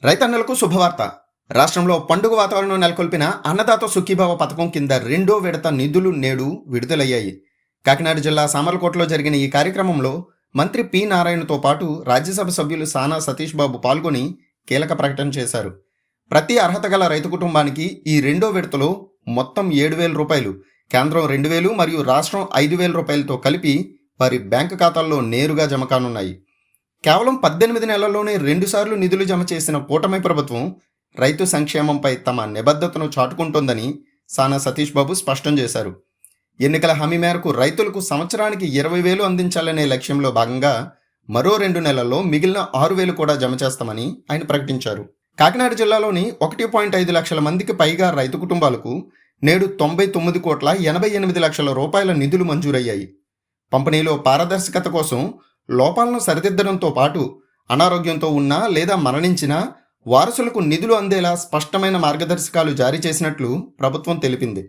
రైతన్నలకు శుభవార్త. రాష్ట్రంలో పండుగ వాతావరణం నెలకొల్పిన అన్నదాత సుఖీభావ పథకం కింద రెండో విడత నిధులు నేడు విడుదలయ్యాయి. కాకినాడ జిల్లా సామర్లకోటలో జరిగిన ఈ కార్యక్రమంలో మంత్రి పి నారాయణతో పాటు రాజ్యసభ సభ్యులు సానా సతీష్ బాబు పాల్గొని కీలక ప్రకటన చేశారు. ప్రతి అర్హత గల రైతు కుటుంబానికి ఈ రెండో విడతలో మొత్తం 7,000 రూపాయలు, కేంద్రం 2,000 మరియు రాష్ట్రం 5,000 రూపాయలతో కలిపి వారి బ్యాంకు ఖాతాల్లో నేరుగా జమ కానున్నాయి. కేవలం 18 నెలల్లోనే 2 సార్లు నిధులు జమ చేసిన కూటమి ప్రభుత్వం రైతు సంక్షేమంపై తమ నిబద్ధతను చాటుకుంటోందని సానా సతీష్ బాబు స్పష్టం చేశారు. ఎన్నికల హామీ మేరకు రైతులకు సంవత్సరానికి 20,000 అందించాలనే లక్ష్యంలో భాగంగా మరో 2 నెలల్లో మిగిలిన 6,000 కూడా జమ చేస్తామని ఆయన ప్రకటించారు. కాకినాడ జిల్లాలోని 1.5 లక్షల మందికి పైగా రైతు కుటుంబాలకు నేడు 99,88 లక్షల రూపాయల నిధులు మంజూరయ్యాయి. పంపిణీలో పారదర్శకత కోసం లోపాలను సరిదిద్దడంతో పాటు అనారోగ్యంతో ఉన్నా లేదా మరణించినా వారసులకు నిధులు అందేలా స్పష్టమైన మార్గదర్శకాలు జారీ చేసినట్లు ప్రభుత్వం తెలిపింది.